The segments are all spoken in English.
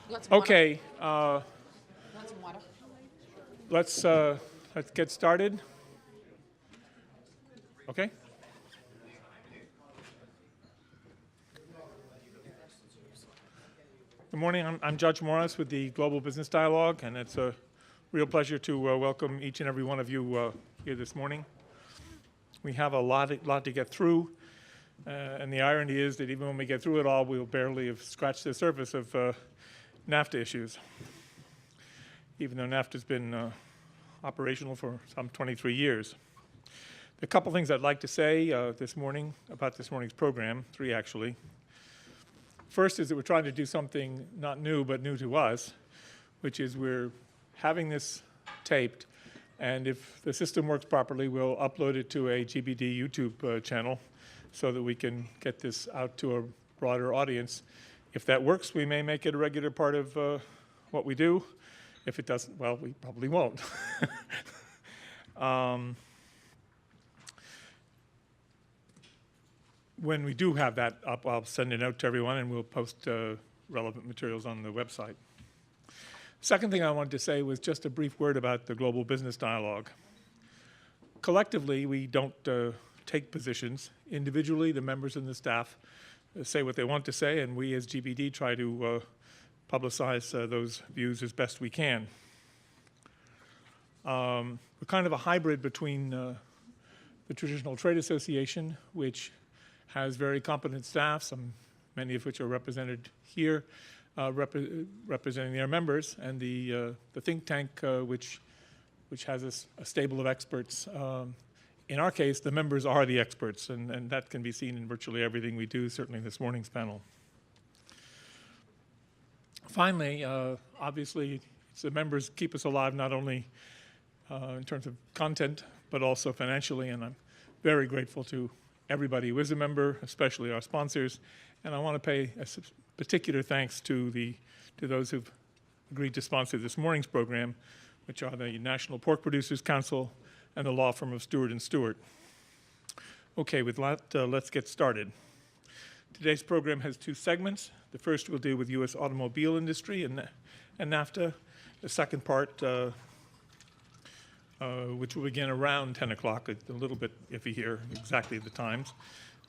Okay, Want some water? let's get started. Okay. Good morning. I'm Judge Morris with the Global Business Dialogue, and it's a real pleasure to welcome each and every one of you here this morning. We have a lot to get through, and the irony is that even when we get through it all, we'll barely have scratched the surface of NAFTA issues, even though NAFTA's been operational for some 23 years. A couple things I'd like to say this morning about this morning's program, three actually. First is that we're trying to do something not new, but new to us, which is we're having this taped, and if the system works properly, we'll upload it to a GBD YouTube channel so that we can get this out to a broader audience. If that works, we may make it a regular part of what we do. If it doesn't, well, we probably won't. When we do have that up, I'll send it out to everyone, and we'll post relevant materials on the website. Second thing I wanted to say was just a brief word about the Global Business Dialogue. Collectively, we don't take positions. Individually, the members and the staff say what they want to say, and we as GBD try to publicize those views as best we can. We're kind of a hybrid between the traditional trade association, which has very competent staff, many of which are represented here, representing their members, and the think tank, which has a stable of experts. In our case, the members are the experts, and that can be seen in virtually everything we do, certainly this morning's panel. Finally, obviously, the members keep us alive not only in terms of content, but also financially, and I'm very grateful to everybody who is a member, especially our sponsors, and I want to pay a particular thanks to those who've agreed to sponsor this morning's program, which are the National Pork Producers Council and the law firm of Stewart & Stewart. Okay, with that, let's get started. Today's program has two segments. The first will deal with U.S. automobile industry and NAFTA. The second part, which will begin around 10 o'clock, a little bit iffy here, exactly the times.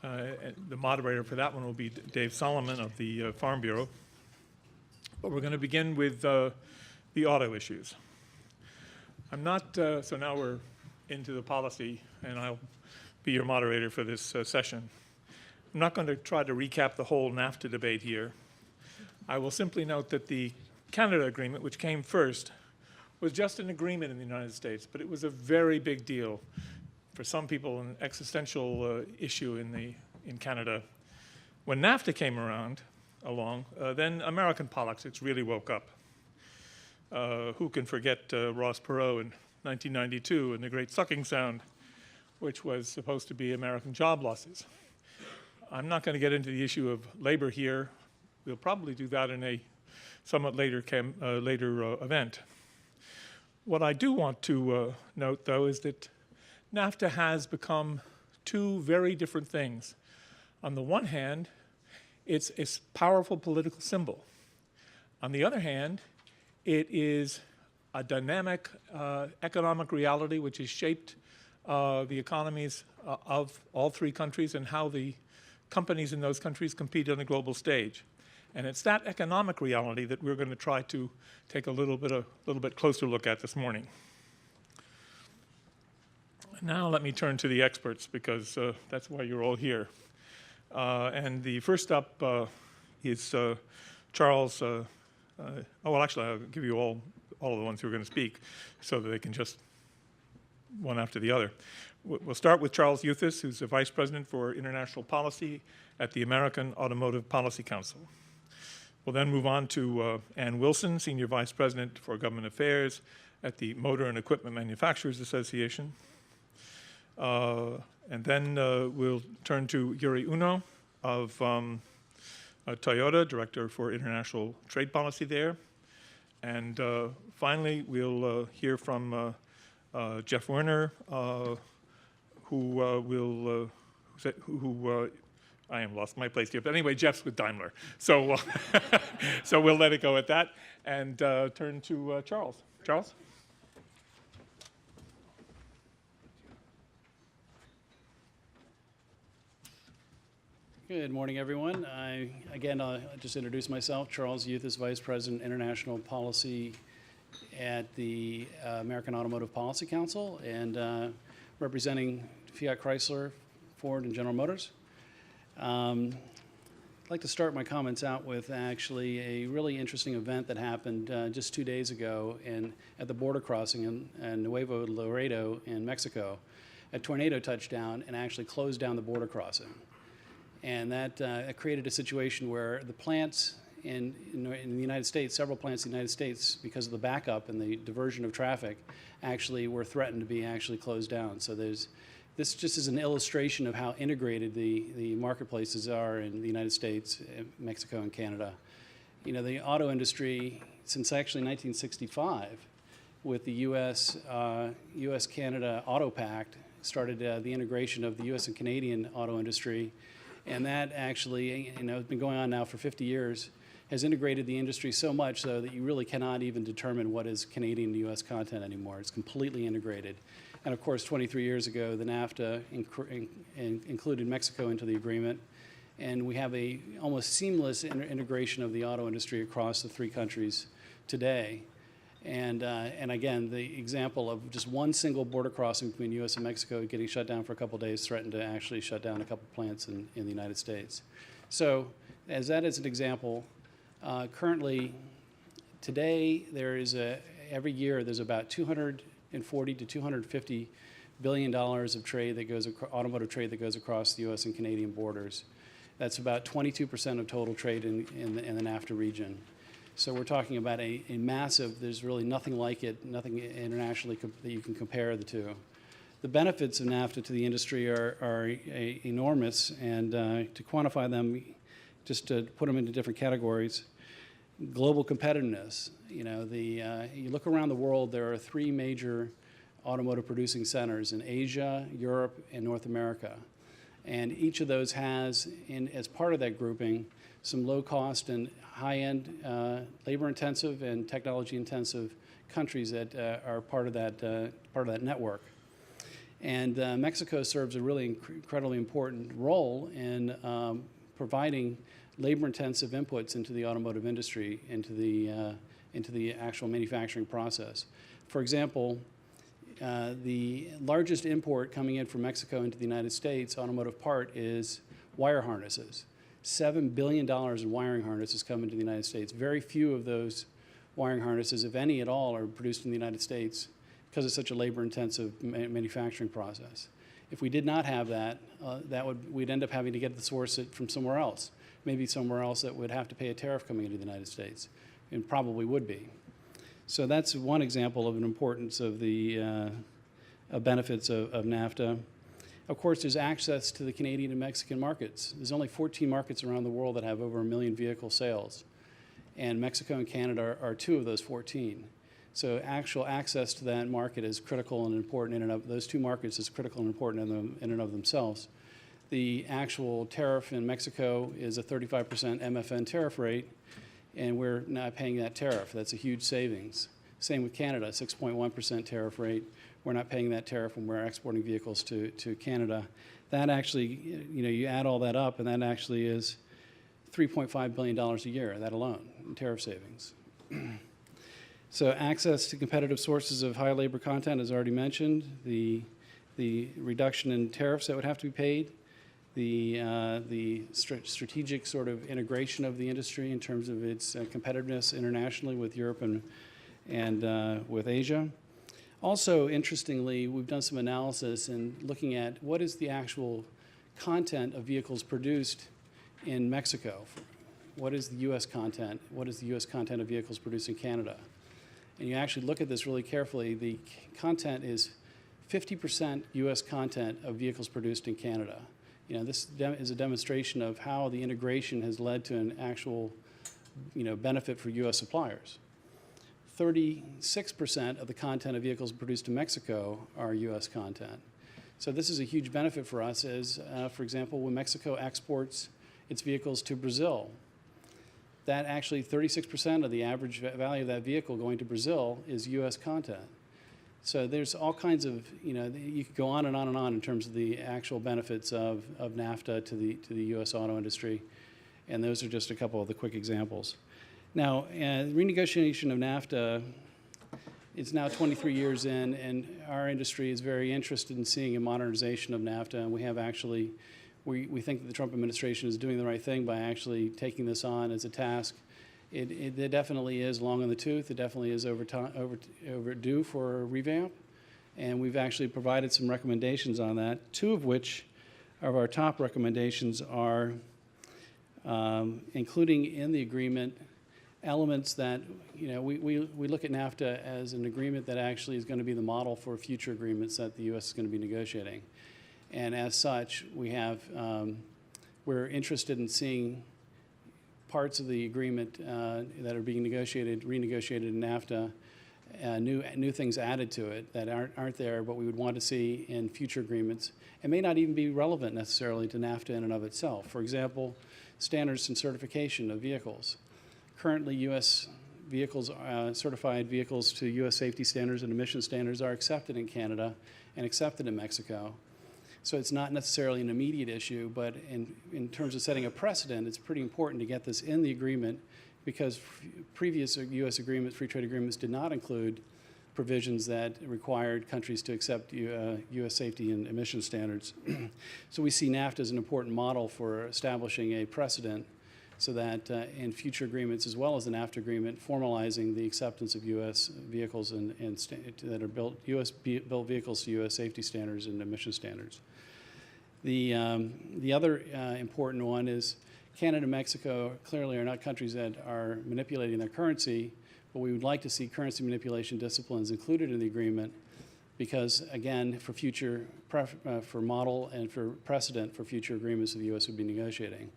The moderator for that one will be Dave Solomon of the Farm Bureau. But we're going to begin with the auto issues. I'm not, so now we're into the policy, and I'll be your moderator for this session. I'm not going to try to recap the whole NAFTA debate here. I will simply note that the Canada agreement, which came first, was just an agreement in the United States, but it was a very big deal. For some people, an existential issue in Canada. When NAFTA came along, then American politics really woke up. Who can forget Ross Perot in 1992 and the Great Sucking Sound, which was supposed to be American job losses. I'm not going to get into the issue of labor here. We'll probably do that in a somewhat later event. What I do want to note, though, is that NAFTA has become two very different things. On the one hand, it's a powerful political symbol. On the other hand, it is a dynamic economic reality which has shaped the economies of all three countries and how the companies in those countries compete on the global stage. And it's that economic reality that we're going to try to take a little bit closer look at this morning. Now let me turn to the experts, because that's why you're all here. And the first up is Charles. Well, actually, I'll give you all of the ones who are going to speak so that they can just one after the other. We'll start with Charles Youthis, who's the Vice President for International Policy at the American Automotive Policy Council. We'll then move on to Ann Wilson, Senior Vice President for Government Affairs at the Motor and Equipment Manufacturers Association. And then we'll turn to Yuri Uno of Toyota, Director for International Trade Policy there. And finally, we'll hear from Jeff Werner, who I am lost my place here. But anyway, Jeff's with Daimler. So, so we'll let it go at that and turn to Charles. Charles? Good morning, everyone. I'll just introduce myself. Charles Youth is Vice President, International Policy at the American Automotive Policy Council and representing Fiat Chrysler, Ford, and General Motors. I'd like to start my comments out with actually a really interesting event that happened just 2 days ago at the border crossing in Nuevo Laredo in Mexico. A tornado touched down and actually closed down the border crossing. And that created a situation where the plants in the United States, several plants in the United States, because of the backup and the diversion of traffic, actually were threatened to be actually closed down. So this just is an illustration of how integrated the marketplaces are in the United States, Mexico, and Canada. You know, the auto industry, since actually 1965, with the U.S.-Canada Auto Pact, started the integration of the U.S. and Canadian auto industry. And that actually, you know, has been going on now for 50 years, has integrated the industry so much so that you really cannot even determine what is Canadian and U.S. content anymore. It's completely integrated. And of course, 23 years ago, the NAFTA included Mexico into the agreement. And we have a almost seamless integration of the auto industry across the three countries today. And again, the example of just one single border crossing between U.S. and Mexico getting shut down for a couple of days threatened to actually shut down a couple of plants in the United States. So as that is an example, currently today every year there's about 240 to 250 billion dollars of trade that goes automotive trade that goes across the U.S. and Canadian borders. That's about 22% of total trade in the NAFTA region. So we're talking about a massive, there's really nothing like it, nothing internationally that you can compare the two. The benefits of NAFTA to the industry are enormous, and to quantify them, just to put them into different categories, global competitiveness. You know, you look around the world, there are three major automotive producing centers in Asia, Europe, and North America. And each of those has, as part of that grouping, some low-cost and high-end, labor-intensive and technology-intensive countries that are part of that network. And Mexico serves a really incredibly important role in providing labor-intensive inputs into the automotive industry, into the actual manufacturing process. For example, the largest import coming in from Mexico into the United States, automotive part, is wire harnesses. $7 billion in wiring harnesses come into the United States. Very few of those wiring harnesses, if any at all, are produced in the United States because it's such a labor-intensive manufacturing process. If we did not have that, we'd end up having to get the source it from somewhere else, maybe somewhere else that would have to pay a tariff coming into the United States, and probably would be. So that's one example of an importance of the benefits of NAFTA. Of course, there's access to the Canadian and Mexican markets. There's only 14 markets around the world that have over 1 million vehicle sales, and Mexico and Canada are 2 of those 14. So actual access to that market is critical and important in and of those 2 markets is critical and important in and of themselves. The actual tariff in Mexico is a 35% MFN tariff rate, and we're not paying that tariff. That's a huge savings. Same with Canada, 6.1% tariff rate. We're not paying that tariff when we're exporting vehicles to Canada. That actually, you know, you add all that up, and that actually is $3.5 billion a year, that alone, in tariff savings. So access to competitive sources of high labor content, as already mentioned, the reduction in tariffs that would have to be paid, the strategic sort of integration of the industry in terms of its competitiveness internationally with Europe and with Asia. Also, interestingly, we've done some analysis in looking at what is the actual content of vehicles produced in Mexico. What is the U.S. content? What is the U.S. content of vehicles produced in Canada? And you actually look at this really carefully. The content is 50% U.S. content of vehicles produced in Canada. You know, this is a demonstration of how the integration has led to an actual, you know, benefit for U.S. suppliers. 36% of the content of vehicles produced in Mexico are U.S. content. So this is a huge benefit for us as, for example, when Mexico exports its vehicles to Brazil, that actually 36% of the average value of that vehicle going to Brazil is U.S. content. So there's all kinds of, you could go on and on and on in terms of the actual benefits of NAFTA to the U.S. auto industry, and those are just a couple of the quick examples. Now, renegotiation of NAFTA is now 23 years in, and our industry is very interested in seeing a modernization of NAFTA, and we have actually, we think that the Trump administration is doing the right thing by actually taking this on as a task. It definitely is long in the tooth. It definitely is overdue for a revamp, and we've actually provided some recommendations on that, two of which of our top recommendations are including in the agreement elements that, we look at NAFTA as an agreement that actually is going to be the model for future agreements that the U.S. is going to be negotiating. And as such, we're interested in seeing parts of the agreement that are being renegotiated in NAFTA, new things added to it that aren't there, but we would want to see in future agreements, and may not even be relevant necessarily to NAFTA in and of itself. For example, standards and certification of vehicles. Currently, U.S. vehicles, certified vehicles to U.S. safety standards and emission standards are accepted in Canada and accepted in Mexico. So it's not necessarily an immediate issue, but in terms of setting a precedent, it's pretty important to get this in the agreement because previous U.S. agreements, free trade agreements, did not include provisions that required countries to accept U.S. safety and emission standards. So we see NAFTA as an important model for establishing a precedent so that in future agreements, as well as the NAFTA agreement, formalizing the acceptance of U.S. vehicles that are built vehicles to U.S. safety standards and emission standards. The other important one is Canada and Mexico clearly are not countries that are manipulating their currency, but we would like to see currency manipulation disciplines included in the agreement because, again, for future, for model and for precedent for future agreements that the U.S. would be negotiating.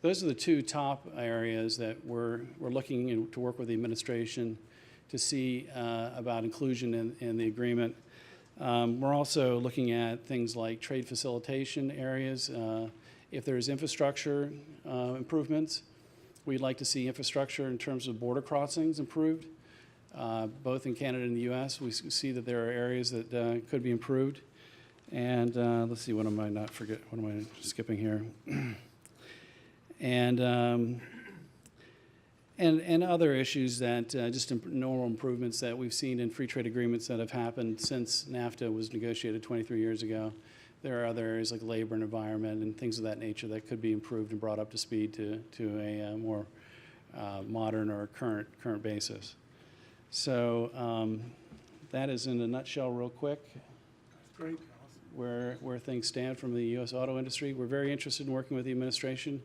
Those are the two top areas that we're looking to work with the administration to see about inclusion in the agreement. We're also looking at things like trade facilitation areas. If there's infrastructure improvements, we'd like to see infrastructure in terms of border crossings improved. Both in Canada and the U.S., we see that there are areas that could be improved. And let's see, what am I skipping here? And other issues that just normal improvements that we've seen in free trade agreements that have happened since NAFTA was negotiated 23 years ago. There are other areas like labor and environment and things of that nature that could be improved and brought up to speed to a more modern or current basis. So that is in a nutshell real quick. That's great. Where things stand from the U.S. auto industry. We're very interested in working with the administration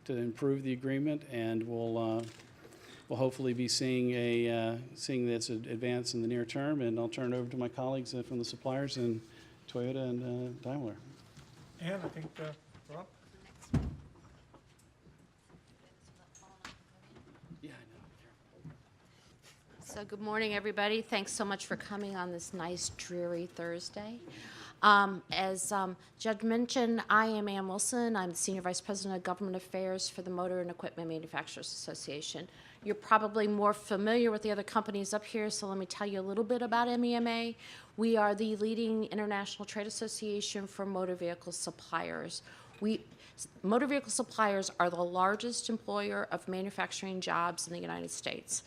to improve the agreement, and we'll hopefully be seeing this advance in the near term. And I'll turn it over to my colleagues from the suppliers and Toyota and Daimler. And I think we're up. Yeah, I know. So good morning, everybody. Thanks so much for coming on this nice, dreary Thursday. As Judd mentioned, I am Ann Wilson. I'm the Senior Vice President of Government Affairs for the Motor and Equipment Manufacturers Association. You're probably more familiar with the other companies up here, so let me tell you a little bit about MEMA. We are the leading international trade association for motor vehicle suppliers. Motor vehicle suppliers are the largest employer of manufacturing jobs in the United States.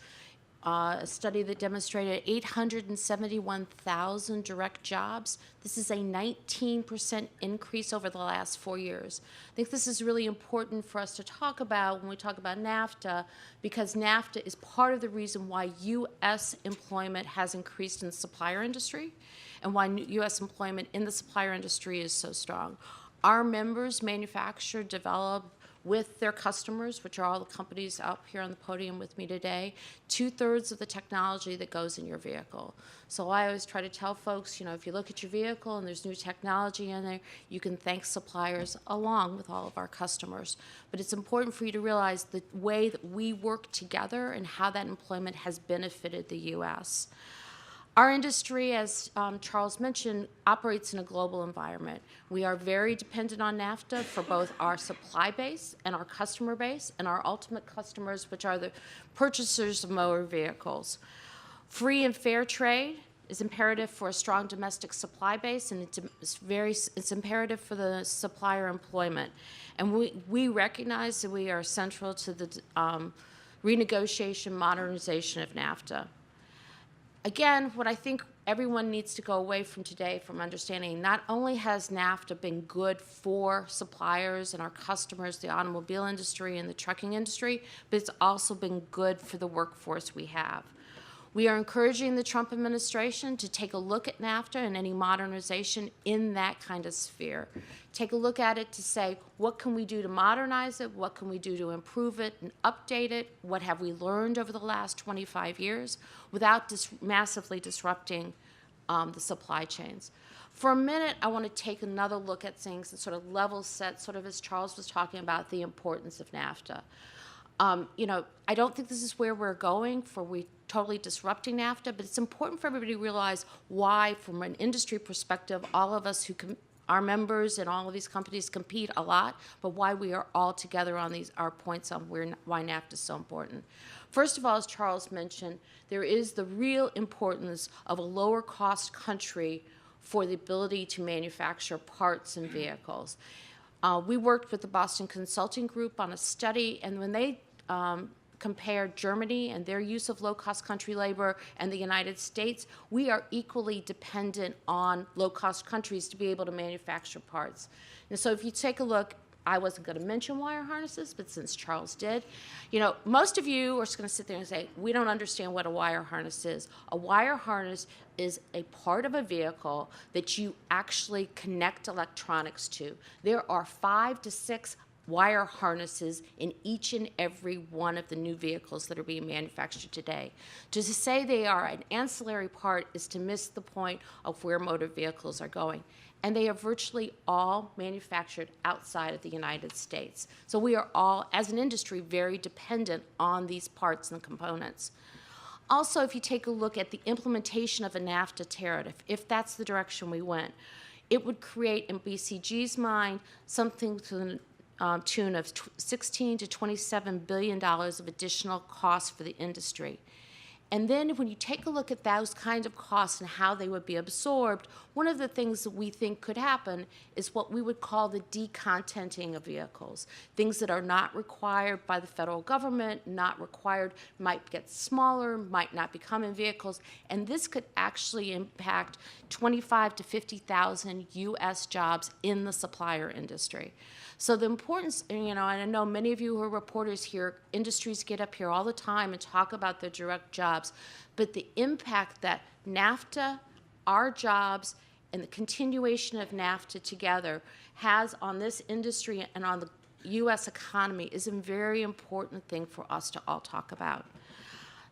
A study that demonstrated 871,000 direct jobs. This is a 19% increase over the last 4 years. I think this is really important for us to talk about when we talk about NAFTA, because NAFTA is part of the reason why U.S. employment has increased in the supplier industry and why U.S. employment in the supplier industry is so strong. Our members manufacture, develop, with their customers, which are all the companies up here on the podium with me today, 2/3 of the technology that goes in your vehicle. So I always try to tell folks, if you look at your vehicle and there's new technology in there, you can thank suppliers along with all of our customers. But it's important for you to realize the way that we work together and how that employment has benefited the U.S. Our industry, as Charles mentioned, operates in a global environment. We are very dependent on NAFTA for both our supply base and our customer base and our ultimate customers, which are the purchasers of motor vehicles. Free and fair trade is imperative for a strong domestic supply base, and it's imperative for the supplier employment. And we recognize that we are central to the renegotiation, modernization of NAFTA. Again, what I think everyone needs to go away from today from understanding, not only has NAFTA been good for suppliers and our customers, the automobile industry and the trucking industry, but it's also been good for the workforce we have. We are encouraging the Trump administration to take a look at NAFTA and any modernization in that kind of sphere. Take a look at it to say, what can we do to modernize it? What can we do to improve it and update it? What have we learned over the last 25 years without massively disrupting the supply chains? For a minute, I want to take another look at things and sort of level set, sort of as Charles was talking about, the importance of NAFTA. I don't think this is where we're going for totally disrupting NAFTA, but it's important for everybody to realize why, from an industry perspective, all of us who our members and all of these companies compete a lot, but why we are all together on our points on why NAFTA is so important. First of all, as Charles mentioned, there is the real importance of a lower cost country for the ability to manufacture parts and vehicles. We worked with the Boston Consulting Group on a study, and when they compared Germany and their use of low-cost country labor and the United States, we are equally dependent on low-cost countries to be able to manufacture parts. And so if you take a look, I wasn't going to mention wire harnesses, but since Charles did, most of you are just going to sit there and say, we don't understand what a wire harness is. A wire harness is a part of a vehicle that you actually connect electronics to. There are 5 to 6 wire harnesses in each and every one of the new vehicles that are being manufactured today. To say they are an ancillary part is to miss the point of where motor vehicles are going. And they are virtually all manufactured outside of the United States. So we are all, as an industry, very dependent on these parts and components. Also, if you take a look at the implementation of a NAFTA tariff, if that's the direction we went, it would create, in BCG's mind, something to the tune of $16 to $27 billion of additional costs for the industry. And then when you take a look at those kinds of costs and how they would be absorbed, one of the things that we think could happen is what we would call the decontenting of vehicles. Things that are not required by the federal government, not required, might get smaller, might not become in vehicles, and this could actually impact 25 to 50,000 U.S. jobs in the supplier industry. So the importance, and I know many of you who are reporters here, industries get up here all the time and talk about their direct jobs, but the impact that NAFTA, our jobs, and the continuation of NAFTA together has on this industry and on the U.S. economy is a very important thing for us to all talk about.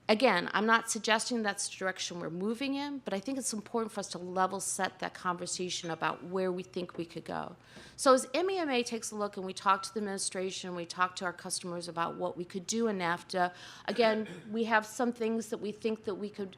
Again, I'm not suggesting that's the direction we're moving in, but I think it's important for us to level set that conversation about where we think we could go. So as MEMA takes a look and we talk to the administration, we talk to our customers about what we could do in NAFTA, again, we have some things that we think that we could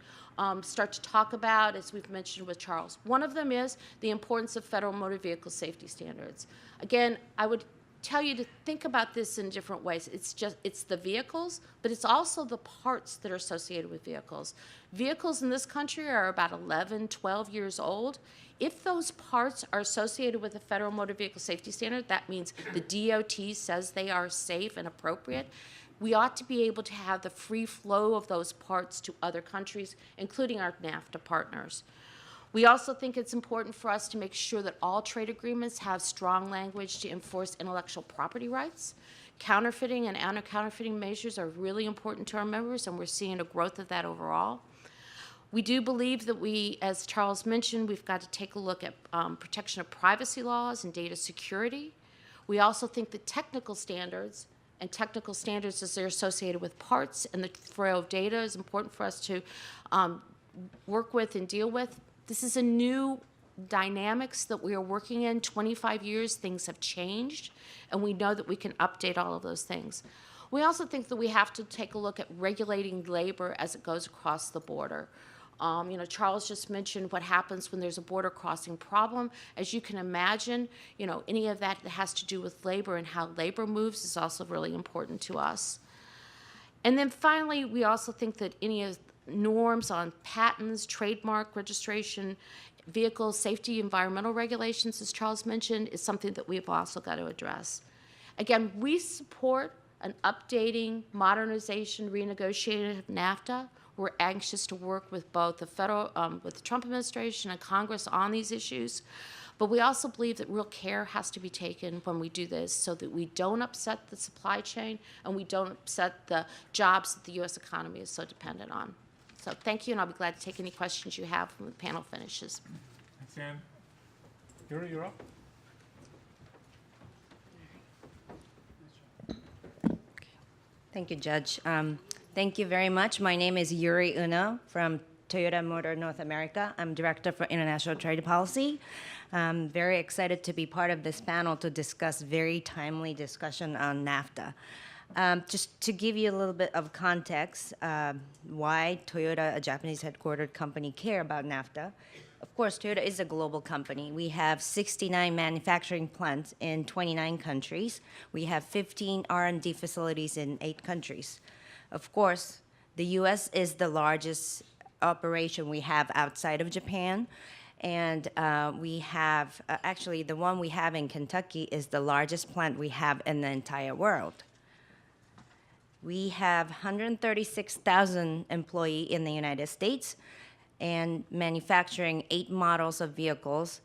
start to talk about, as we've mentioned with Charles. One of them is the importance of federal motor vehicle safety standards. Again, I would tell you to think about this in different ways. It's the vehicles, but it's also the parts that are associated with vehicles. Vehicles in this country are about 11, 12 years old. If those parts are associated with a federal motor vehicle safety standard, that means the DOT says they are safe and appropriate. We ought to be able to have the free flow of those parts to other countries, including our NAFTA partners. We also think it's important for us to make sure that all trade agreements have strong language to enforce intellectual property rights. Counterfeiting and anti-counterfeiting measures are really important to our members, and we're seeing a growth of that overall. We do believe that as Charles mentioned, we've got to take a look at protection of privacy laws and data security. We also think that technical standards as they're associated with parts and the flow of data is important for us to work with and deal with. This is a new dynamics that we are working in. 25 years, things have changed, and we know that we can update all of those things. We also think that we have to take a look at regulating labor as it goes across the border. Charles just mentioned what happens when there's a border crossing problem. As you can imagine, any of that has to do with labor and how labor moves is also really important to us. And then finally, we also think that any of norms on patents, trademark registration, vehicle safety, environmental regulations, as Charles mentioned, is something that we've also got to address. Again, we support an updating, modernization, renegotiating of NAFTA. We're anxious to work with both the federal, with the Trump administration and Congress on these issues. But we also believe that real care has to be taken when we do this so that we don't upset the supply chain and we don't upset the jobs that the U.S. economy is so dependent on. So thank you, and I'll be glad to take any questions you have when the panel finishes. Thanks, Ann. Yuri, you're up. Thank you, Judge. Thank you very much. My name is Yuri Uno from Toyota Motor North America. I'm Director for International Trade Policy. I'm very excited to be part of this panel to discuss very timely discussion on NAFTA. Just to give you a little bit of context, why Toyota, a Japanese headquartered company, care about NAFTA. Of course, Toyota is a global company. We have 69 manufacturing plants in 29 countries. We have 15 R&D facilities in 8 countries. Of course, the U.S. is the largest operation we have outside of Japan. And we have, actually, the one we have in Kentucky is the largest plant we have in the entire world. We have 136,000 employees in the United States and manufacturing 8 models of vehicles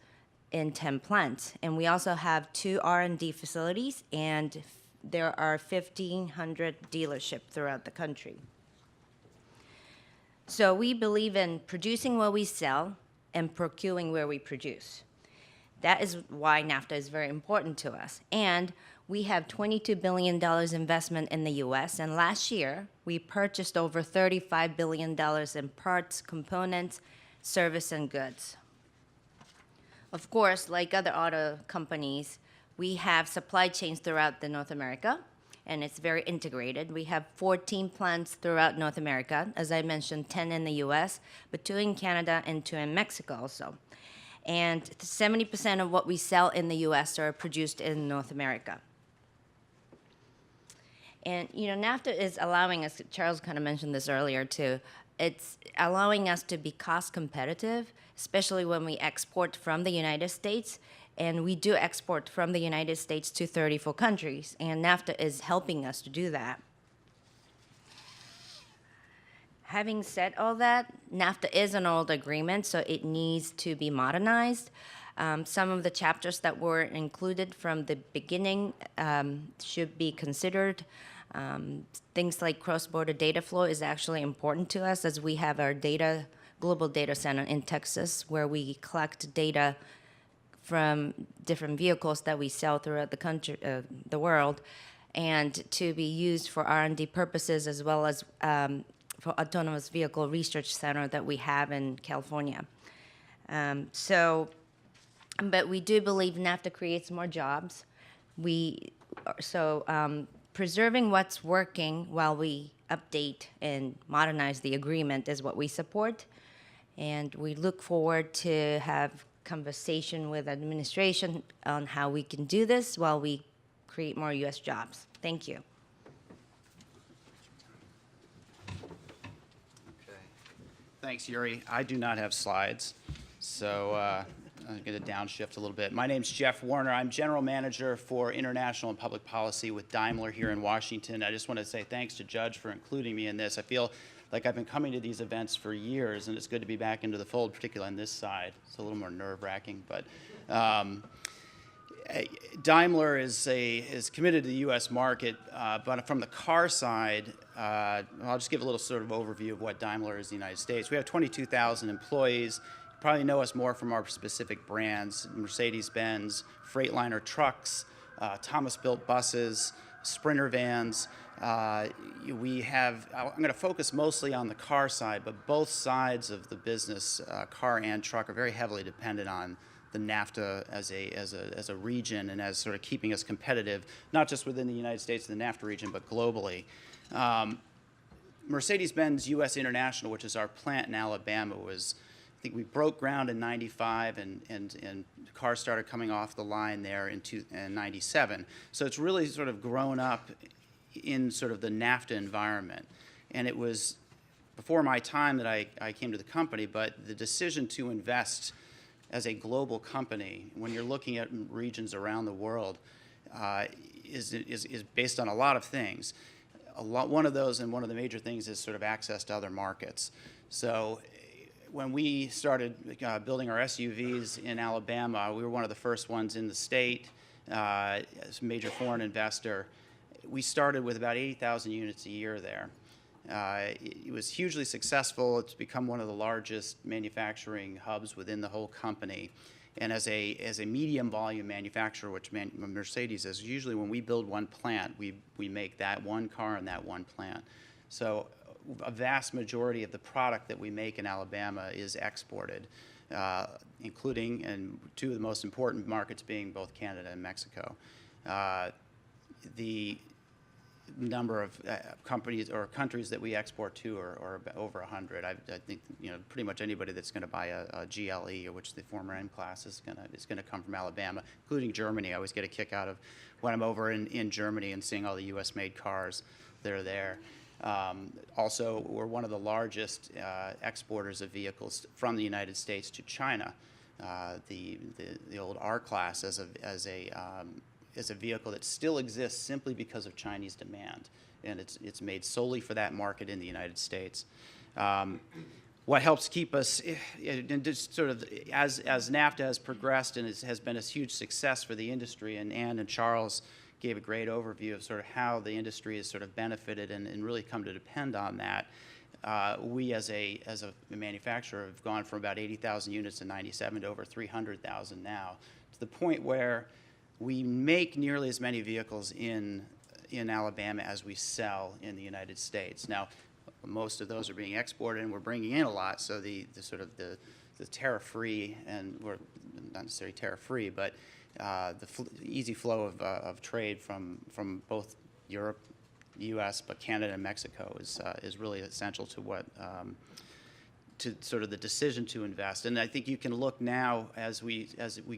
in 10 plants. And we also have 2 R&D facilities, and there are 1,500 dealerships throughout the country. So we believe in producing what we sell and procuring where we produce. That is why NAFTA is very important to us. And we have $22 billion investment in the U.S., and last year, we purchased over $35 billion in parts, components, service, and goods. Of course, like other auto companies, we have supply chains throughout North America, and it's very integrated. We have 14 plants throughout North America, as I mentioned, 10 in the U.S., but 2 in Canada and 2 in Mexico also. And 70% of what we sell in the U.S. are produced in North America. And, NAFTA is allowing us, Charles kind of mentioned this earlier too, it's allowing us to be cost competitive, especially when we export from the United States. And we do export from the United States to 34 countries, and NAFTA is helping us to do that. Having said all that, NAFTA is an old agreement, so it needs to be modernized. Some of the chapters that were included from the beginning should be considered. Things like cross-border data flow is actually important to us, as we have our global data center in Texas, where we collect data from different vehicles that we sell throughout the country, the world, and to be used for R&D purposes, as well as for autonomous vehicle research center that we have in California. But we do believe NAFTA creates more jobs. Preserving what's working while we update and modernize the agreement is what we support. And we look forward to have conversation with administration on how we can do this while we create more U.S. jobs. Thank you. Okay. Thanks, Yuri. I do not have slides, so I'm going to downshift a little bit. My name's Jeff Warner. I'm General Manager for International and Public Policy with Daimler here in Washington. I just want to say thanks to Judge for including me in this. I feel like I've been coming to these events for years, and it's good to be back into the fold, particularly on this side. It's a little more nerve-wracking, but Daimler is committed to the U.S. market, but from the car side, I'll just give a little sort of overview of what Daimler is in the United States. We have 22,000 employees. You probably know us more from our specific brands: Mercedes-Benz, Freightliner trucks, Thomas-built buses, Sprinter vans. I'm going to focus mostly on the car side, but both sides of the business, car and truck, are very heavily dependent on the NAFTA as a region and as sort of keeping us competitive, not just within the United States and the NAFTA region, but globally. Mercedes-Benz U.S. International, which is our plant in Alabama, was, I think we broke ground in 95, and cars started coming off the line there in 97. So it's really sort of grown up in sort of the NAFTA environment. And it was before my time that I came to the company, but the decision to invest as a global company, when you're looking at regions around the world, is based on a lot of things. One of those, and one of the major things, is sort of access to other markets. So when we started building our SUVs in Alabama, we were one of the first ones in the state as a major foreign investor. We started with about 80,000 units a year there. It was hugely successful. It's become one of the largest manufacturing hubs within the whole company. And as a medium volume manufacturer, which Mercedes is, usually when we build one plant, we make that one car in that one plant. So a vast majority of the product that we make in Alabama is exported, including, and two of the most important markets being both Canada and Mexico. The number of companies or countries that we export to are over 100. I think pretty much anybody that's going to buy a GLE, which the former M class is going to come from Alabama, including Germany. I always get a kick out of when I'm over in Germany and seeing all the U.S. made cars that are there. Also, we're one of the largest exporters of vehicles from the United States to China. The old R class as a vehicle that still exists simply because of Chinese demand, and it's made solely for that market in the United States. What helps keep us, and just sort of as NAFTA has progressed and has been a huge success for the industry, and Ann and Charles gave a great overview of sort of how the industry has sort of benefited and really come to depend on that. We as a manufacturer have gone from about 80,000 units in 97 to over 300,000 now, to the point where we make nearly as many vehicles in Alabama as we sell in the United States. Now, most of those are being exported, and we're bringing in a lot. So the sort of the tariff-free, and we're not necessarily tariff-free, but the easy flow of trade from both Europe, U.S., but Canada and Mexico is really essential to what to sort of the decision to invest. And I think you can look now as we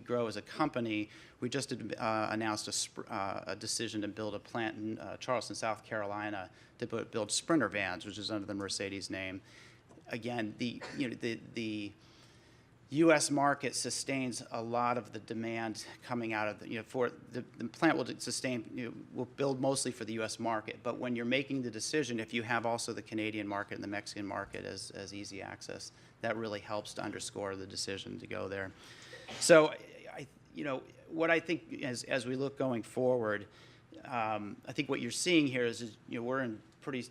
grow as a company. We just announced a decision to build a plant in Charleston, South Carolina, to build Sprinter vans, which is under the Mercedes name. Again, the U.S. market sustains a lot of the demand coming out of the plant will sustain, will build mostly for the U.S. market. But when you're making the decision, if you have also the Canadian market and the Mexican market as easy access, that really helps to underscore the decision to go there. So, what I think as we look going forward, I think what you're seeing here is we're in pretty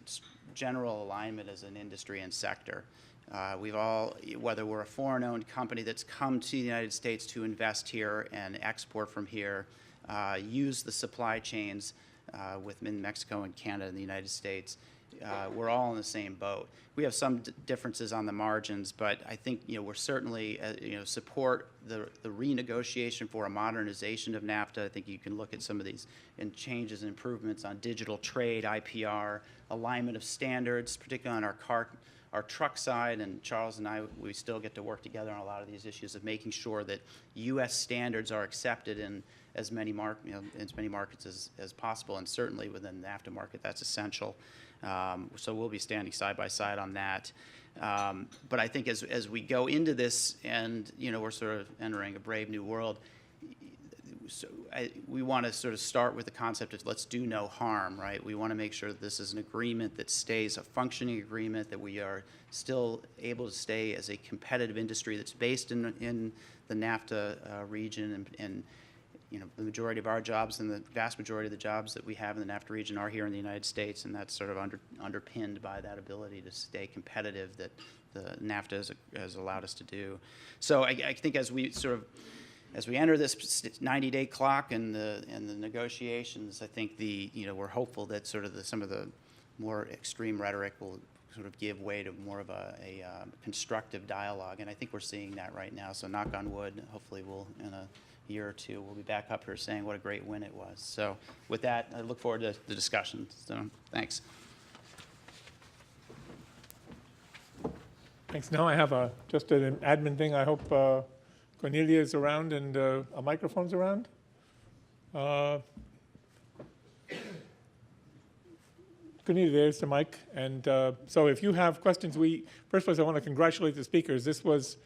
general alignment as an industry and sector. We've all, whether we're a foreign-owned company that's come to the United States to invest here and export from here, use the supply chains within Mexico and Canada and the United States, we're all in the same boat. We have some differences on the margins, but I think we're certainly support the renegotiation for a modernization of NAFTA. I think you can look at some of these changes and improvements on digital trade, IPR, alignment of standards, particularly on our truck side, and Charles and I, we still get to work together on a lot of these issues of making sure that U.S. standards are accepted in as many markets as possible, and certainly within the NAFTA market, that's essential. So we'll be standing side by side on that. But I think as we go into this, and we're sort of entering a brave new world, so we want to sort of start with the concept of let's do no harm, right? We want to make sure that this is an agreement that stays a functioning agreement, that we are still able to stay as a competitive industry that's based in the NAFTA region, and the majority of our jobs and the vast majority of the jobs that we have in the NAFTA region are here in the United States, and that's sort of underpinned by that ability to stay competitive that the NAFTA has allowed us to do. So I think as we enter this 90-day clock and the negotiations, I think we're hopeful that sort of some of the more extreme rhetoric will sort of give way to more of a constructive dialogue, and I think we're seeing that right now. So knock on wood, hopefully we'll in a year or two we'll be back up here saying what a great win it was. So with that, I look forward to the discussion. So thanks. Thanks. Now I have just an admin thing. I hope Cornelia is around and a microphone's around. Cornelia, there's the mic. And so if you have questions, first of all, I want to congratulate the speakers. This was,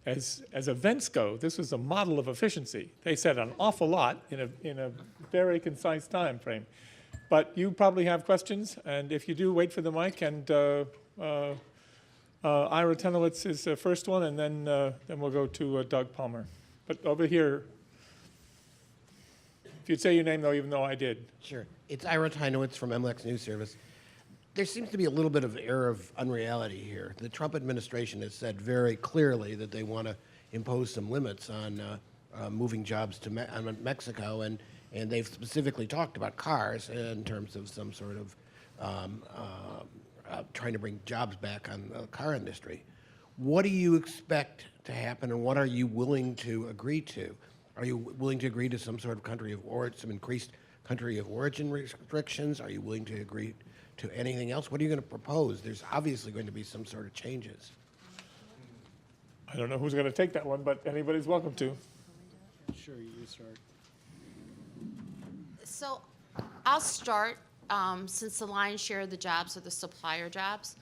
as events go, this was a model of efficiency. They said an awful lot in a very concise time frame. But you probably have questions, and if you do, wait for the mic. And Ira Tenowitz is the first one, and then we'll go to Doug Palmer. But over here, if you'd say your name, though, even though I did. Sure. It's Ira Tenowitz from MLX News Service. There seems to be a little bit of air of unreality here. The Trump administration has said very clearly that they want to impose some limits on moving jobs to Mexico, and they've specifically talked about cars in terms of some sort of trying to bring jobs back on the car industry. What do you expect to happen, and what are you willing to agree to? Are you willing to agree to some sort of some increased country of origin restrictions? Are you willing to agree to anything else? What are you going to propose? There's obviously going to be some sort of changes. I don't know who's going to take that one, but anybody's welcome to. Sure, you start. So I'll start, since the lion's share of the jobs are the supplier jobs.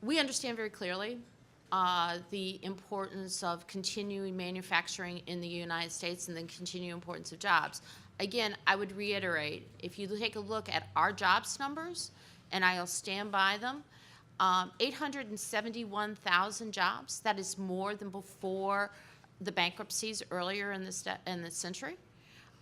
We understand very clearly the importance of continuing manufacturing in the United States and the continuing importance of jobs. Again, I would reiterate, if you take a look at our jobs numbers, and I'll stand by them, 871,000 jobs. That is more than before the bankruptcies earlier in the century.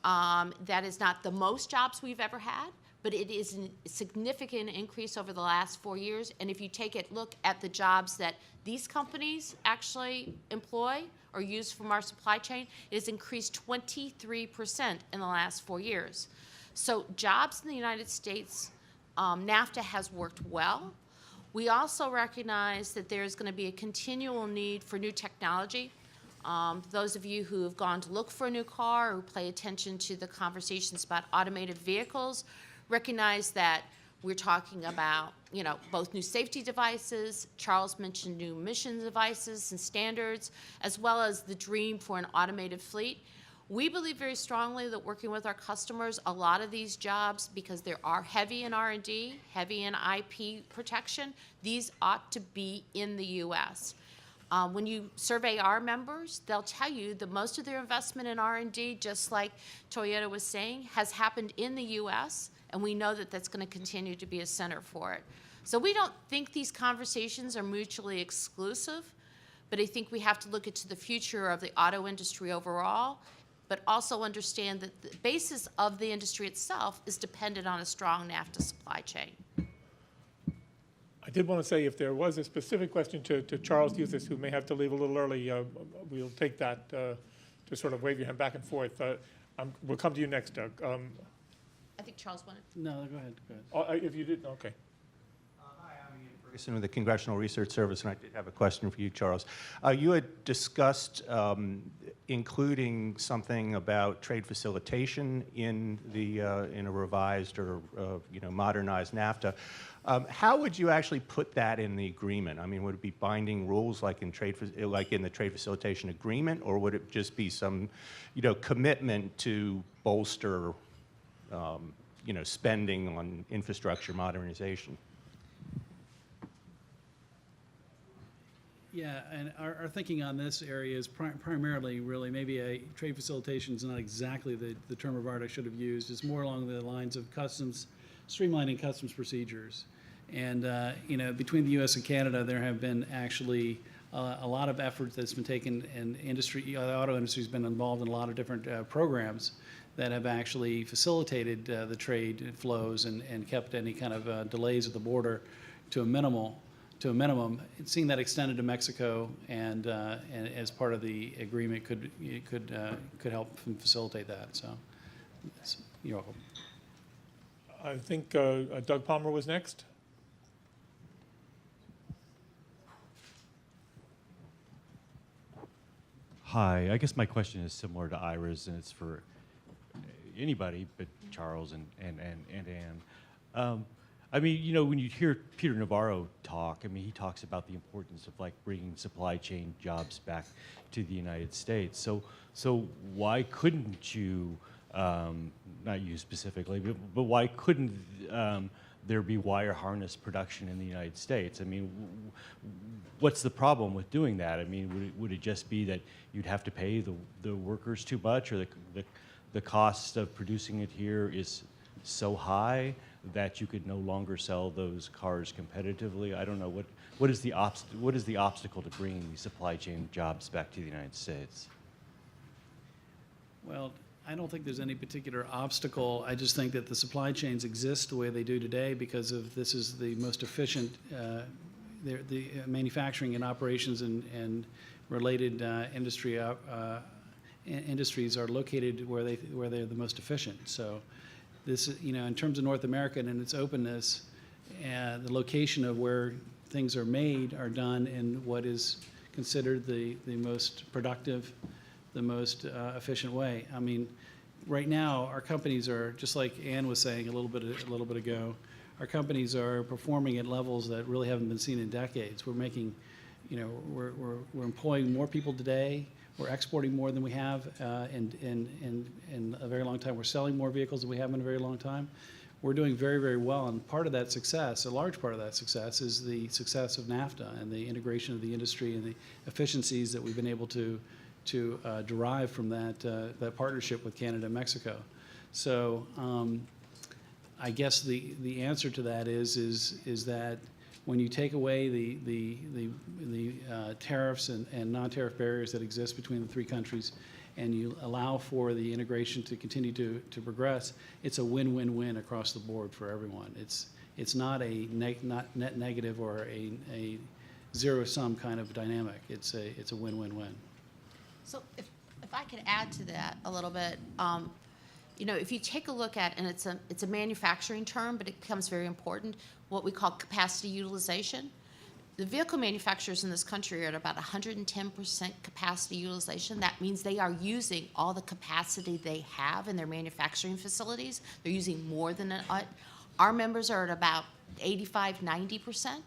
That is not the most jobs we've ever had, but it is a significant increase over the last 4 years. And if you take a look at the jobs that these companies actually employ or use from our supply chain, it has increased 23% in the last 4 years. So jobs in the United States, NAFTA has worked well. We also recognize that there's going to be a continual need for new technology. Those of you who have gone to look for a new car or pay attention to the conversations about automated vehicles recognize that we're talking about, both new safety devices. Charles mentioned new emission devices and standards, as well as the dream for an automated fleet. We believe very strongly that working with our customers, a lot of these jobs, because they are heavy in R&D, heavy in IP protection, these ought to be in the U.S. When you survey our members, they'll tell you that most of their investment in R&D, just like Toyota was saying, has happened in the U.S., and we know that that's going to continue to be a center for it. So we don't think these conversations are mutually exclusive, but I think we have to look into the future of the auto industry overall, but also understand that the basis of the industry itself is dependent on a strong NAFTA supply chain. I did want to say if there was a specific question to Charles Eustace, who may have to leave a little early, we'll take that to sort of wave your hand back and forth. We'll come to you next, Doug. I think Charles wanted. No, go ahead. If you did, okay. Hi, I'm Ian Ferguson with the Congressional Research Service, and I did have a question for you, Charles. You had discussed including something about trade facilitation in a revised or modernized NAFTA. How would you actually put that in the agreement? I mean, would it be binding rules like in the trade facilitation agreement, or would it just be some, commitment to bolster, spending on infrastructure modernization? Yeah, and our thinking on this area is primarily really maybe a trade facilitation is not exactly the term of art I should have used. It's more along the lines of streamlining customs procedures. And, between the U.S. and Canada, there have been actually a lot of effort that's been taken, and the auto industry has been involved in a lot of different programs that have actually facilitated the trade flows and kept any kind of delays at the border to a minimum. Seeing that extended to Mexico and as part of the agreement could help facilitate that. So, you're welcome. I think Doug Palmer was next. Hi, I guess my question is similar to Ira's, and it's for anybody but Charles and Ann. I mean, you know, when you hear Peter Navarro talk, I mean, he talks about the importance of like bringing supply chain jobs back to the United States. So why couldn't you, not you specifically, but why couldn't there be wire harness production in the United States? I mean, what's the problem with doing that? I mean, would it just be that you'd have to pay the workers too much, or the cost of producing it here is so high that you could no longer sell those cars competitively? I don't know. What is the obstacle to bringing these supply chain jobs back to the United States? Well, I don't think there's any particular obstacle. I just think that the supply chains exist the way they do today because of this is the most efficient, the manufacturing and operations and related industries are located where they're the most efficient. So this, you know, in terms of North America and its openness, the location of where things are made are done in what is considered the most productive, the most efficient way. I mean, right now our companies are, just like Ann was saying a little bit ago, our companies are performing at levels that really haven't been seen in decades. We're making, you know, we're employing more people today. We're exporting more than we have in a very long time. We're selling more vehicles than we have in a very long time. We're doing very, very well, and part of that success, a large part of that success, is the success of NAFTA and the integration of the industry and the efficiencies that we've been able to derive from that partnership with Canada and Mexico. So I guess the answer to that is that when you take away the tariffs and non-tariff barriers that exist between the three countries, and you allow for the integration to continue to progress, it's a win-win-win across the board for everyone. It's not a not net negative or a zero-sum kind of dynamic. It's a win-win-win. So if I could add to that a little bit, you know, if you take a look at, and it's a manufacturing term, but it becomes very important, what we call capacity utilization. The vehicle manufacturers in this country are at about 110% capacity utilization. That means they are using all the capacity they have in their manufacturing facilities. They're using more than our members are at about 85, 90%.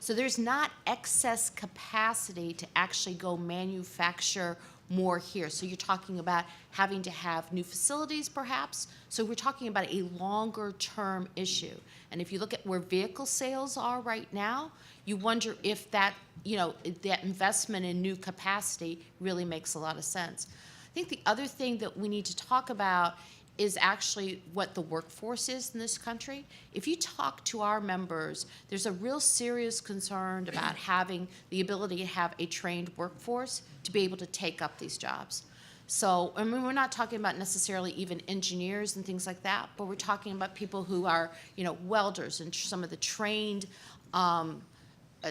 So there's not excess capacity to actually go manufacture more here. So you're talking about having to have new facilities perhaps. So we're talking about a longer term issue. And if you look at where vehicle sales are right now, you wonder if that, you know, that investment in new capacity really makes a lot of sense. I think the other thing that we need to talk about is actually what the workforce is in this country. If you talk to our members, there's a real serious concern about having the ability to have a trained workforce to be able to take up these jobs. So, I mean, we're not talking about necessarily even engineers and things like that, but we're talking about people who are, you know, welders and some of the trained,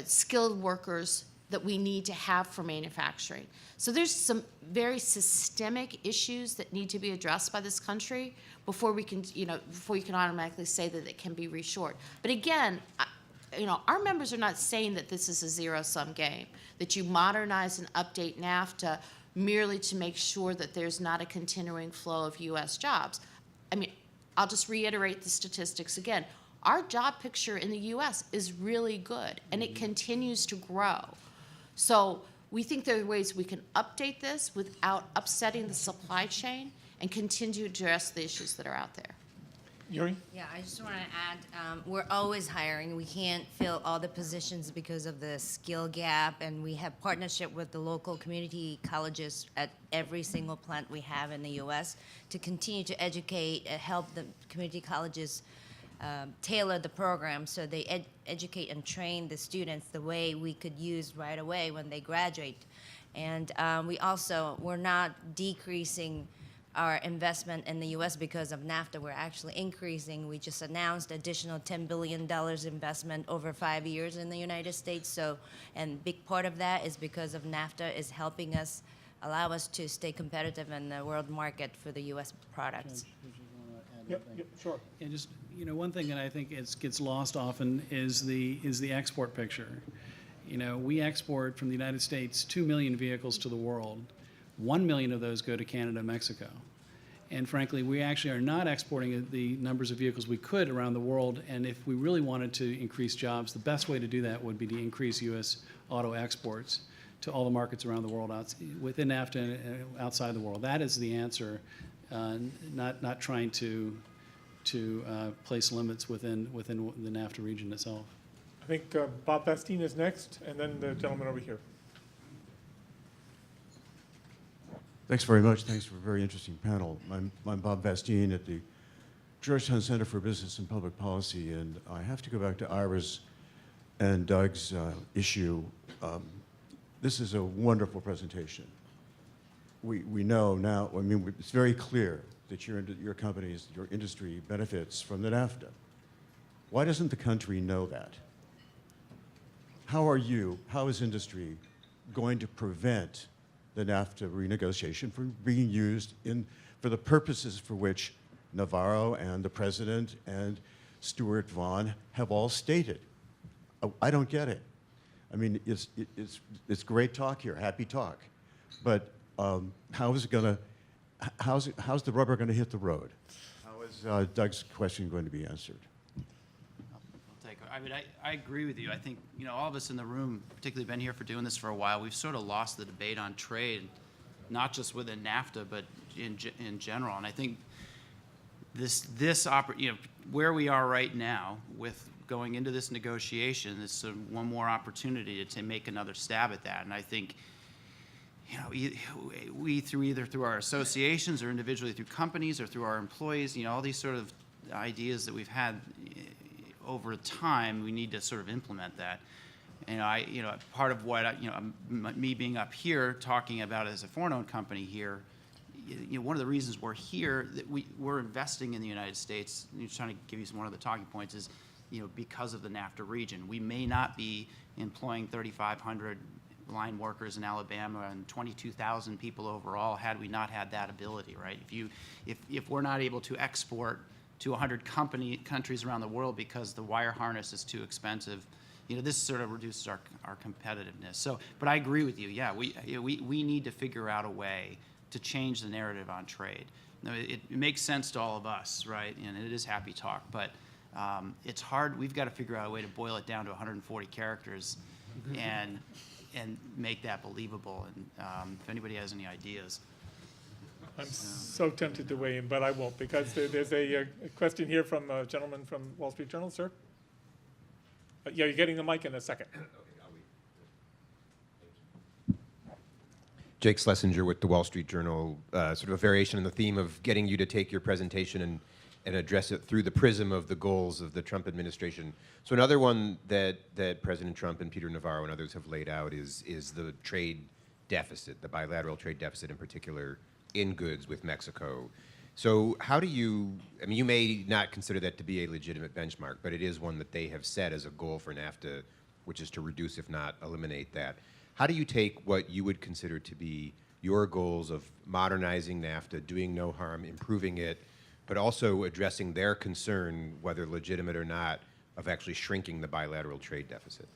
skilled workers that we need to have for manufacturing. So there's some very systemic issues that need to be addressed by this country before we can, you know, before you can automatically say that it can be reshored. But again, you know, our members are not saying that this is a zero-sum game, that you modernize and update NAFTA merely to make sure that there's not a continuing flow of U.S. jobs. I mean, I'll just reiterate the statistics again. Our job picture in the U.S. is really good, and it continues to grow. So we think there are ways we can update this without upsetting the supply chain and continue to address the issues that are out there. Yuri? Yeah, I just want to add, we're always hiring. We can't fill all the positions because of the skill gap, and we have partnership with the local community colleges at every single plant we have in the U.S. to continue to educate, help the community colleges tailor the program so they educate and train the students the way we could use right away when they graduate. And we're not decreasing our investment in the U.S. because of NAFTA. We're actually increasing. We just announced additional $10 billion investment over 5 years in the United States. So, and big part of that is because of NAFTA is helping us, allow us to stay competitive in the world market for the U.S. products. Yep, sure. And just, you know, one thing that I think gets lost often is the export picture. You know, we export from the United States 2 million vehicles to the world. 1 million of those go to Canada and Mexico. And frankly, we actually are not exporting the numbers of vehicles we could around the world. And if we really wanted to increase jobs, the best way to do that would be to increase U.S. auto exports to all the markets around the world, within NAFTA and outside the world. That is the answer, not trying to place limits within the NAFTA region itself. I think Bob Bastine is next, and then the gentleman over here. Thanks very much. Thanks for a very interesting panel. I'm Bob Bastine at the Georgetown Center for Business and Public Policy, and I have to go back to Ira's and Doug's issue. This is a wonderful presentation. We know now, I mean, it's very clear that your companies, your industry benefits from the NAFTA. Why doesn't the country know that? How is industry going to prevent the NAFTA renegotiation from being used for the purposes for which Navarro and the President and Stuart Vaughan have all stated? I don't get it. I mean, it's great talk here, happy talk, but how's the rubber going to hit the road? How is Doug's question going to be answered? I mean, I agree with you. I think, all of us in the room, particularly been here for doing this for a while, we've sort of lost the debate on trade, not just within NAFTA, but in general. And I think where we are right now with going into this negotiation is one more opportunity to make another stab at that. And I think, we either through our associations or individually through companies or through our employees, all these sort of ideas that we've had over time, we need to sort of implement that. And part of what me being up here talking about it as a foreign-owned company here, one of the reasons we're here, that we're investing in the United States. Trying to give you one of the talking points is, because of the NAFTA region, we may not be employing 3,500 line workers in Alabama and 22,000 people overall had we not had that ability, right? If we're not able to export to 100 countries around the world because the wire harness is too expensive, this sort of reduces our competitiveness. So, but I agree with you. Yeah, we need to figure out a way to change the narrative on trade. Now, it makes sense to all of us, right? And it is happy talk, but it's hard. We've got to figure out a way to boil it down to 140 characters and make that believable. And if anybody has any ideas. I'm so tempted to weigh in, but I won't, because there's a question here from a gentleman from Wall Street Journal, sir. Yeah, you're getting the mic in a second. Jake Schlesinger with the Wall Street Journal, sort of a variation on the theme of getting you to take your presentation and address it through the prism of the goals of the Trump administration. So another one that President Trump and Peter Navarro and others have laid out is the trade deficit, the bilateral trade deficit in particular, in goods with Mexico. So how do you, I mean, you may not consider that to be a legitimate benchmark, but it is one that they have set as a goal for NAFTA, which is to reduce, if not eliminate that. How do you take what you would consider to be your goals of modernizing NAFTA, doing no harm, improving it, but also addressing their concern, whether legitimate or not, of actually shrinking the bilateral trade deficit?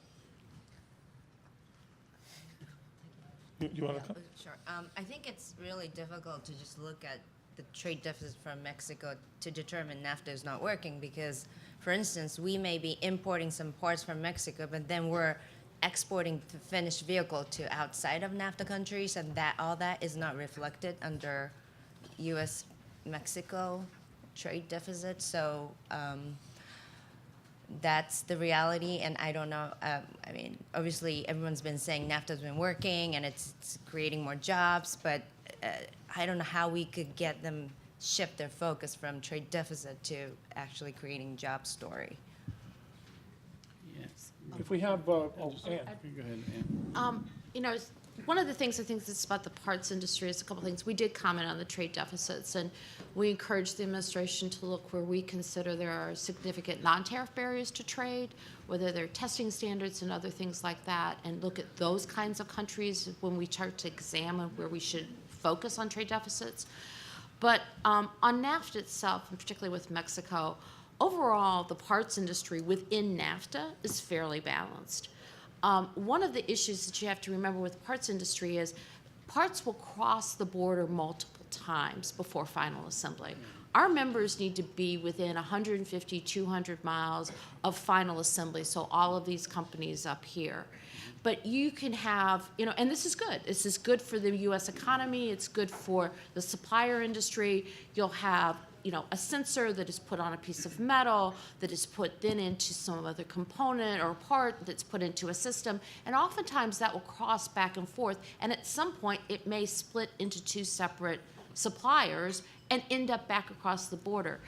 You want to come? Sure. I think it's really difficult to just look at the trade deficit from Mexico to determine NAFTA is not working because, for instance, we may be importing some parts from Mexico, but then we're exporting the finished vehicle to outside of NAFTA countries, and all that is not reflected under U.S.-Mexico trade deficit. So that's the reality, and I don't know. I mean, obviously, everyone's been saying NAFTA's been working and it's creating more jobs, but I don't know how we could get them shift their focus from trade deficit to actually creating job story. Yes. If we have, Ann. Go ahead, Ann. One of the things I think that's about the parts industry is a couple things. We did comment on the trade deficits, and we encourage the administration to look where we consider there are significant non-tariff barriers to trade, whether they're testing standards and other things like that, and look at those kinds of countries when we start to examine where we should focus on trade deficits. But on NAFTA itself, and particularly with Mexico, overall, the parts industry within NAFTA is fairly balanced. One of the issues that you have to remember with the parts industry is parts will cross the border multiple times before final assembly. Our members need to be within 150, 200 miles of final assembly, so all of these companies up here. But you can have, and this is good. This is good for the U.S. economy. It's good for the supplier industry. You'll have, a sensor that is put on a piece of metal that is put then into some other component or part that's put into a system. And oftentimes that will cross back and forth. And at some point, it may split into two separate suppliers and end up back across the border.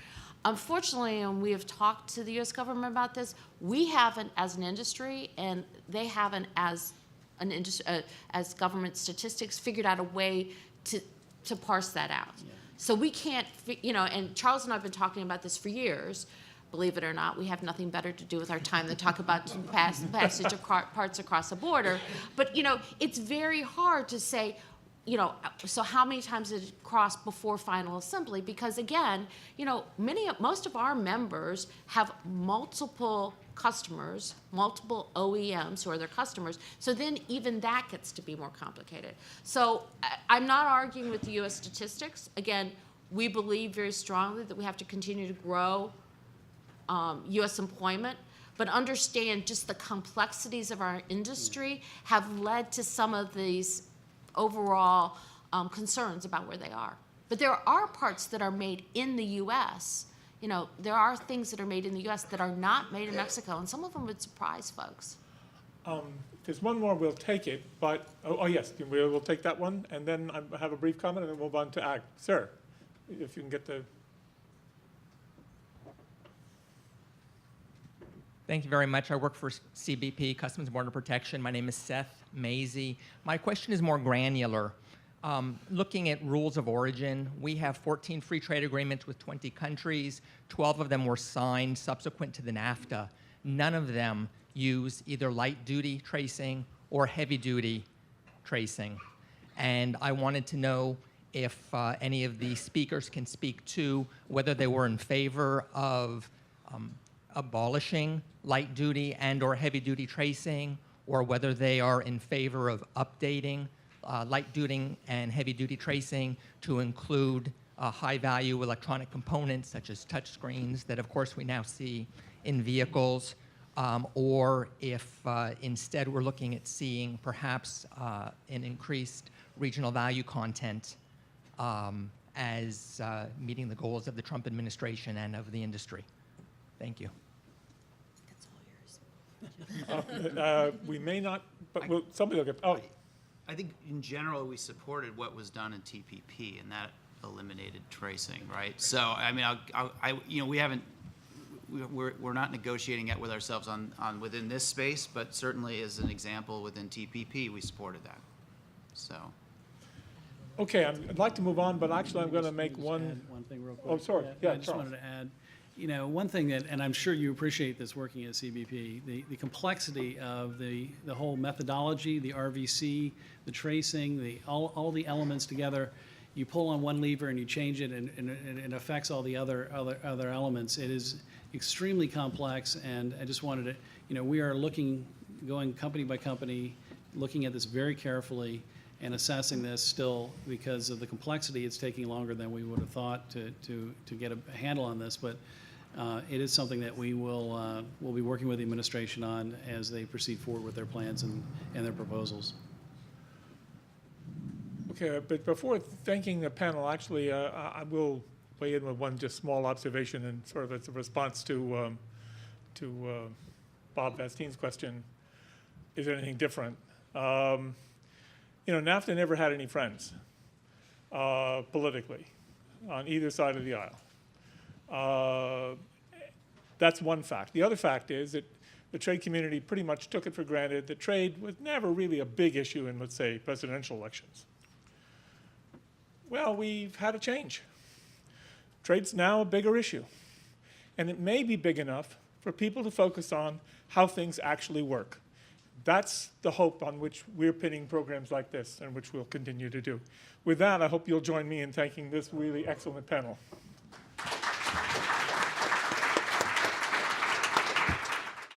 Unfortunately, and we have talked to the U.S. government about this, we haven't as an industry, and they haven't as an industry, as government statistics, figured out a way to parse that out. Yeah. So we can't, and Charles and I have been talking about this for years. Believe it or not, we have nothing better to do with our time than talk about passage of parts across the border. But, it's very hard to say, so how many times did it cross before final assembly? Because again, most of our members have multiple customers, multiple OEMs who are their customers. So then even that gets to be more complicated. So I'm not arguing with the U.S. statistics. Again, we believe very strongly that we have to continue to grow U.S. employment, but understand just the complexities of our industry have led to some of these overall concerns about where they are. But there are parts that are made in the U.S. There are things that are made in the U.S. that are not made in Mexico, and some of them would surprise folks. If there's one more, we'll take it, but, yes, we'll take that one, and then I have a brief comment, and then we'll move on to Ag. Sir, if you can get the... Thank you very much. I work for CBP, Customs and Border Protection. My name is Seth Mazie. My question is more granular. Looking at rules of origin, we have 14 free trade agreements with 20 countries. 12 of them were signed subsequent to the NAFTA. None of them use either light-duty tracing or heavy-duty tracing. And I wanted to know if any of the speakers can speak to whether they were in favor of abolishing light-duty and or heavy-duty tracing, or whether they are in favor of updating light-duty and heavy-duty tracing to include high-value electronic components such as touchscreens that, of course, we now see in vehicles, or if instead we're looking at seeing perhaps an increased regional value content as meeting the goals of the Trump administration and of the industry. Thank you. We may not, but somebody will get... I think in general we supported what was done in TPP, and that eliminated tracing, right? So I mean, we haven't, we're not negotiating yet with ourselves on within this space, but certainly as an example within TPP we supported that. So. Okay, I'd like to move on, but actually I'm going to make one thing real quick. Oh, sorry. Yeah, I just Charles. wanted to add. One thing that, and I'm sure you appreciate this working at CBP, the complexity of the whole methodology, the RVC, the tracing, all the elements together. You pull on one lever and you change it, and it affects all the other elements. It is extremely complex, and I just wanted to, we are going company by company, looking at this very carefully and assessing this still because of the complexity. It's taking longer than we would have thought to get a handle on this, but it is something that we'll be working with the administration on as they proceed forward with their plans and their proposals. Okay, but before thanking the panel, actually, I will weigh in with one just small observation, and sort of as a response to Bob Vasteen's question, is there anything different? NAFTA never had any friends politically on either side of the aisle. That's one fact. The other fact is that the trade community pretty much took it for granted that trade was never really a big issue in, let's say, presidential elections. Well, we've had a change. Trade's now a bigger issue. And it may be big enough for people to focus on how things actually work. That's the hope on which we're pinning programs like this and which we'll continue to do. With that, I hope you'll join me in thanking this really excellent panel.